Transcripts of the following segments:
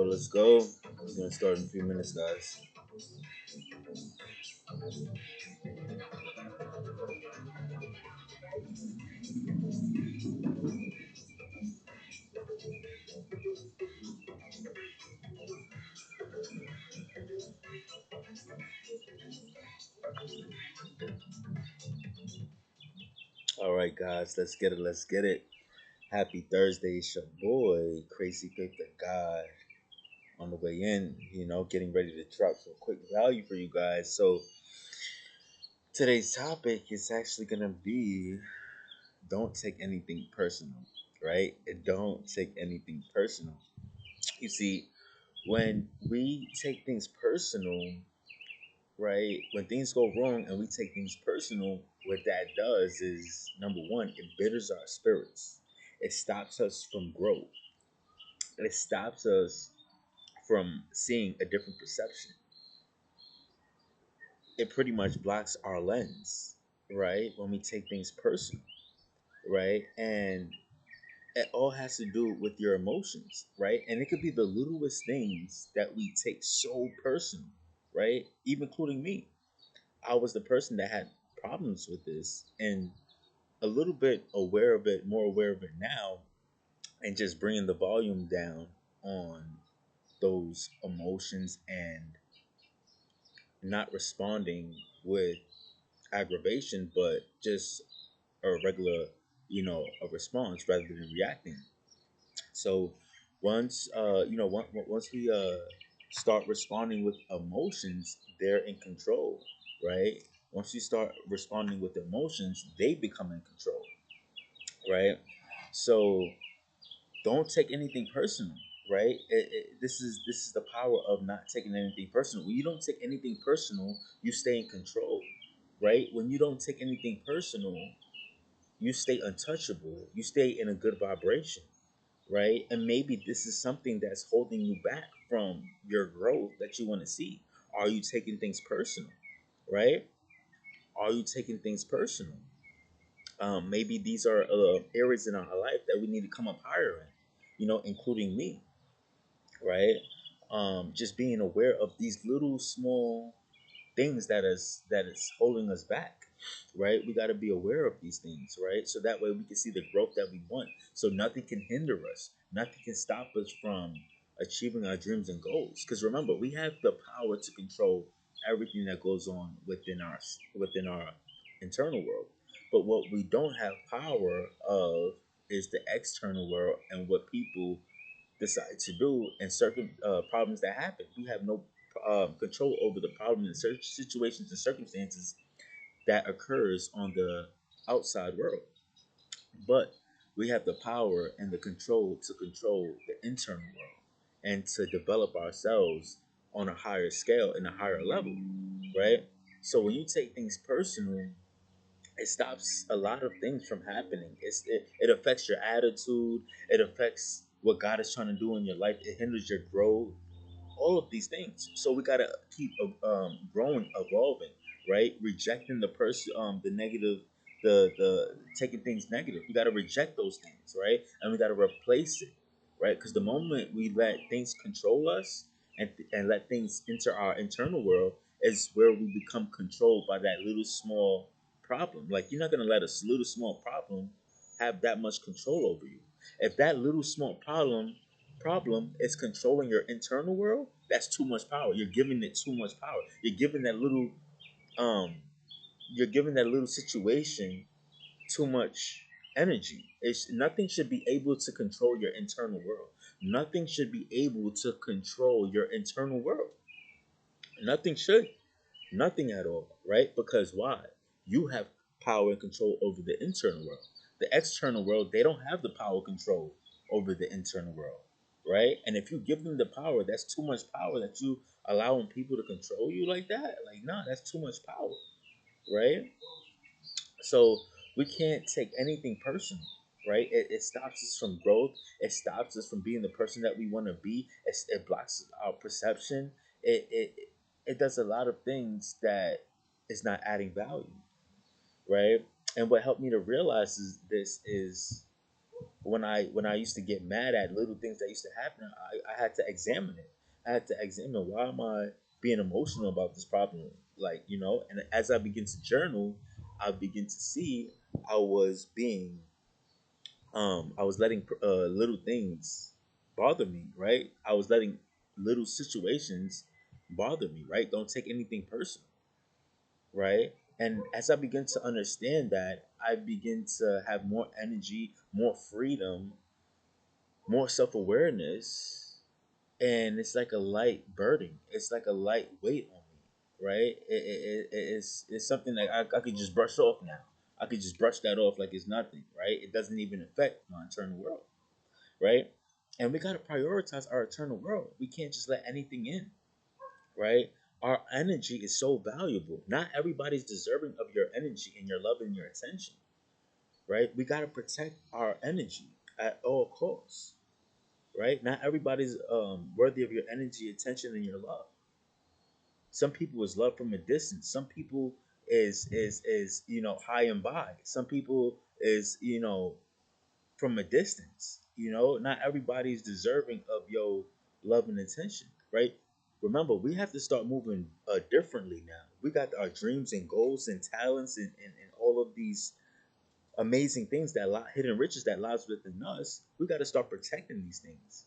Let's go. We're gonna start in a few minutes, guys. All right, guys, let's get it. Let's get it. Happy Thursday, it's your boy, Crazy Paper Guy, on the way in. Getting ready to drop some quick value for you guys. So today's topic is actually gonna be don't take anything personal, right? Don't take anything personal. You see, when we take things personal, right? When things go wrong and we take things personal, what that does is number one, it bitters our spirits. It stops us from growth. It stops us from seeing a different perception. It pretty much blocks our lens, right? When we take things personal, right? And it all has to do with your emotions, right? And it could be the littlest things that we take so personal, right? Even including me. I was the person that had problems with this and a little bit aware of it, more aware of it now, and just bringing the volume down on those emotions and not responding with aggravation, but just a regular, a response rather than reacting. So once we start responding with emotions, they're in control, right? Once you start responding with emotions, they become in control, right? So don't take anything personal, right? This is the power of not taking anything personal. When you don't take anything personal, you stay in control, right? When you don't take anything personal, you stay untouchable. You stay in a good vibration, right? And maybe this is something that's holding you back from your growth that you want to see. Are you taking things personal, right? Are you taking things personal? Maybe these are areas in our life that we need to come up higher in, including me, right? Just being aware of these little small things that is holding us back, right? We got to be aware of these things, right? So that way we can see the growth that we want. So nothing can hinder us. Nothing can stop us from achieving our dreams and goals. Because remember, we have the power to control everything that goes on within our internal world. But what we don't have power of is the external world and what people decide to do and certain problems that happen. We have no control over the problem and situations and circumstances that occurs on the outside world. But we have the power and the control to control the internal world and to develop ourselves on a higher scale and a higher level, right? So when you take things personal, it stops a lot of things from happening. It affects your attitude. It affects what God is trying to do in your life. It hinders your growth. All of these things. So we gotta keep growing, evolving, right? Rejecting the person, the negative, the taking things negative. We gotta reject those things, right? And we gotta replace it, right? Because the moment we let things control us and let things enter our internal world is where we become controlled by that little small problem. Like you're not gonna let a little small problem have that much control over you. If that little small problem is controlling your internal world, that's too much power. You're giving it too much power. Um you're giving that little situation too much energy. It's nothing should be able to control your internal world. Nothing should be able to control your internal world. Nothing should. Nothing at all, right? Because why? You have power and control over the internal world. The external world, they don't have the power control over the internal world, right? And if you give them the power, that's too much power that you allowing people to control you like that. Like, nah, that's too much power, right? So we can't take anything personal, right? It stops us from growth. It stops us from being the person that we want to be. It blocks our perception. It does a lot of things that is not adding value, right? And what helped me to realize is this is when I used to get mad at little things that used to happen, I had to examine it. I had to examine, why am I being emotional about this problem? Like, and as I begin to journal, I begin to see I was being I was letting little things bother me, right? I was letting little situations bother me, right? Don't take anything personal, right? And as I begin to understand that, I begin to have more energy, more freedom, more self awareness, and it's like a light burden. It's like a light weight on me, right? It's something that I could just brush off now. I could just brush that off like it's nothing, right? It doesn't even affect my internal world, right? And we got to prioritize our eternal world. We can't just let anything in, right? Our energy is so valuable. Not everybody's deserving of your energy and your love and your attention, right? We got to protect our energy at all costs, right? Not everybody's worthy of your energy, attention, and your love. Some people is love from a distance. Some people is high and by. Some people is from a distance. Not everybody's deserving of your love and attention, right? Remember, we have to start moving differently now. We got our dreams and goals and talents and all of these amazing things that hidden riches that lies within us. We got to start protecting these things.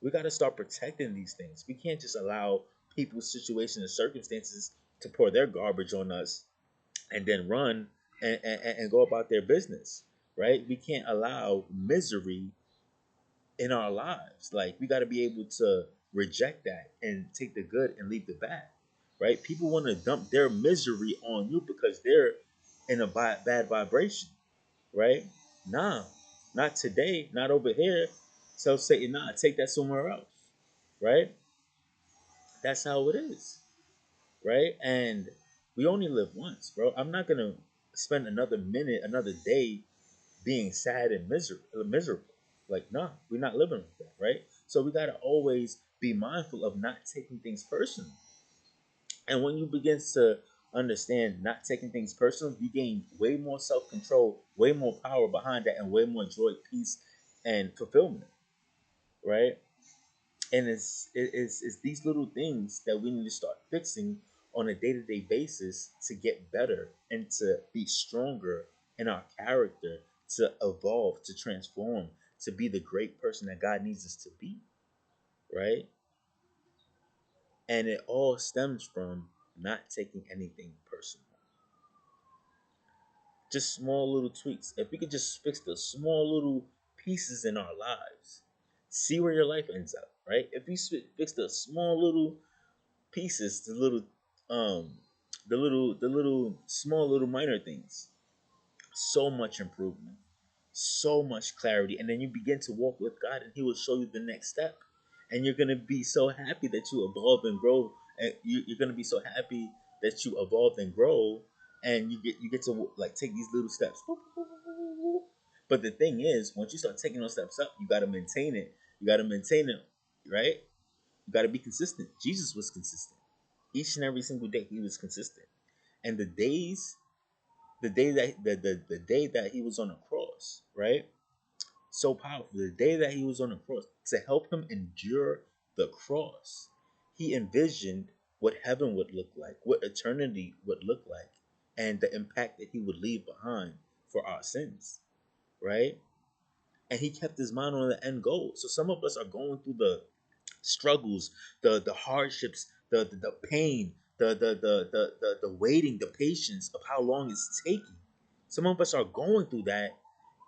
We got to start protecting these things. We can't just allow people's situations and circumstances to pour their garbage on us and then run and go about their business, right? We can't allow misery in our lives. Like, we got to be able to reject that and take the good and leave the bad, right? People want to dump their misery on you because they're in a bad vibration, right? Nah, not today, not over here. So say, nah, take that somewhere else, right? That's how it is, right? And we only live once, bro. I'm not gonna spend another minute, another day being sad and miserable. Like, nah, we're not living like that, right? So we gotta always be mindful of not taking things personal. And when you begin to understand not taking things personal, you gain way more self control, way more power behind that, and way more joy, peace, and fulfillment, right? And it's these little things that we need to start fixing on a day-to-day basis to get better and to be stronger in our character, to evolve, to transform, to be the great person that God needs us to be, right? And it all stems from not taking anything personal. Just small little tweaks. If we could just fix the small little pieces in our lives, see where your life ends up, right? If we fix the small little pieces, um the little small little minor things, so much improvement, so much clarity, and then you begin to walk with God and he will show you the next step, and you're going to be so happy that you evolve and grow, and you're going to be so happy that you evolved and grow, and you get to like take these little steps. But the thing is, once you start taking those steps up, you got to maintain it. You got to maintain it, right? You got to be consistent. Jesus was consistent. Each and every single day he was consistent. And the day that he was on the cross, right? So powerful. The day that he was on the cross, to help him endure the cross, he envisioned what heaven would look like, what eternity would look like, and the impact that he would leave behind for our sins, right? And he kept his mind on the end goal. So some of us are going through the struggles, the hardships, the pain, the waiting, the patience of how long it's taking. Some of us are going through that,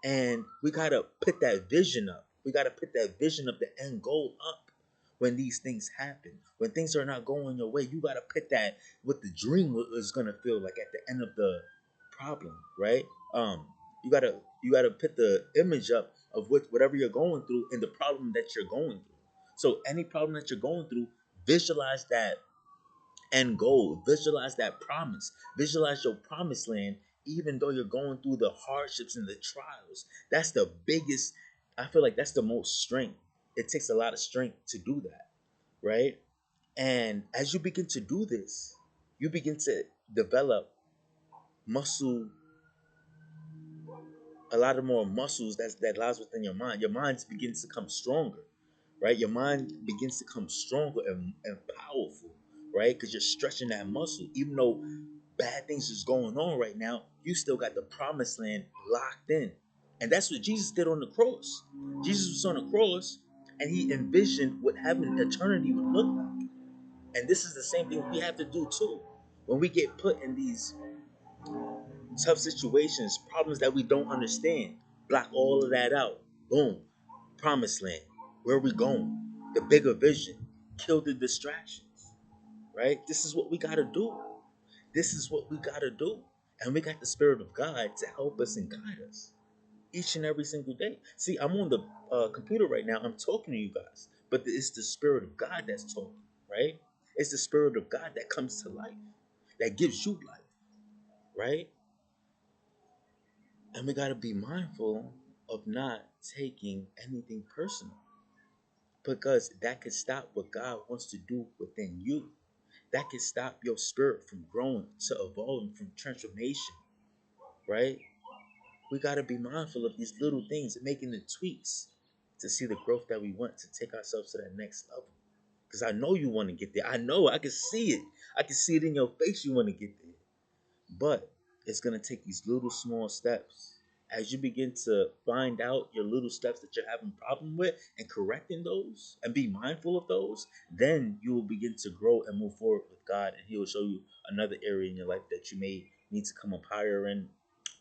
and we gotta put that vision up. We gotta put that vision of the end goal up. When these things happen, when things are not going your way, you gotta put that what the dream is gonna feel like at the end of the problem, right? You gotta put the image up of whatever you're going through and the problem that you're going through. So any problem that you're going through, visualize that end goal, visualize that promise, visualize your promised land, even though you're going through the hardships and the trials. That's the biggest, I feel like that's the most strength. It takes a lot of strength to do that, right? And as you begin to do this, you begin to develop muscle a lot of more muscles that lies within your mind. Your mind begins to come stronger, right? Your mind begins to come stronger and powerful, right? Because you're stretching that muscle. Even though bad things is going on right now, you still got the promised land locked in. And that's what Jesus did on the cross. Jesus was on the cross and he envisioned what heaven eternity would look like. And this is the same thing we have to do too. When we get put in these tough situations, problems that we don't understand, block all of that out. Boom. Promised land. Where are we going? The bigger vision. Kill the distractions. Right? This is what we gotta do. This is what we gotta do. And we got the Spirit of God to help us and guide us each and every single day. See, I'm on the computer right now. I'm talking to you guys, but it's the Spirit of God that's talking, right? It's the Spirit of God that comes to life, that gives you life, right? And we got to be mindful of not taking anything personal because that could stop what God wants to do within you. That could stop your spirit from growing, to evolving, from transformation, right? We got to be mindful of these little things and making the tweaks to see the growth that we want to take ourselves to that next level. Because I know you want to get there. I know. I can see it. I can see it in your face. You want to get there. But it's going to take these little small steps. As you begin to find out your little steps that you're having a problem with and correcting those and be mindful of those, then you will begin to grow and move forward with God. And He will show you another area in your life that you may need to come up higher in,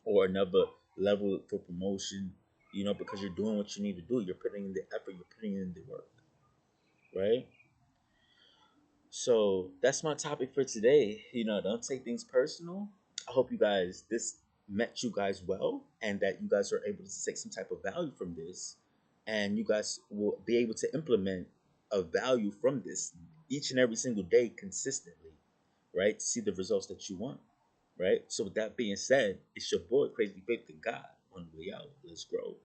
or another level for promotion, because you're doing what you need to do. You're putting in the effort, you're putting in the work, right? So that's my topic for today. Don't take things personal. I hope you guys this met you guys well, and that you guys are able to take some type of value from this, and you guys will be able to implement a value from this each and every single day consistently, right? To see the results that you want, right? So with that being said, it's your boy Crazy Faith to God on the way out. Let's grow.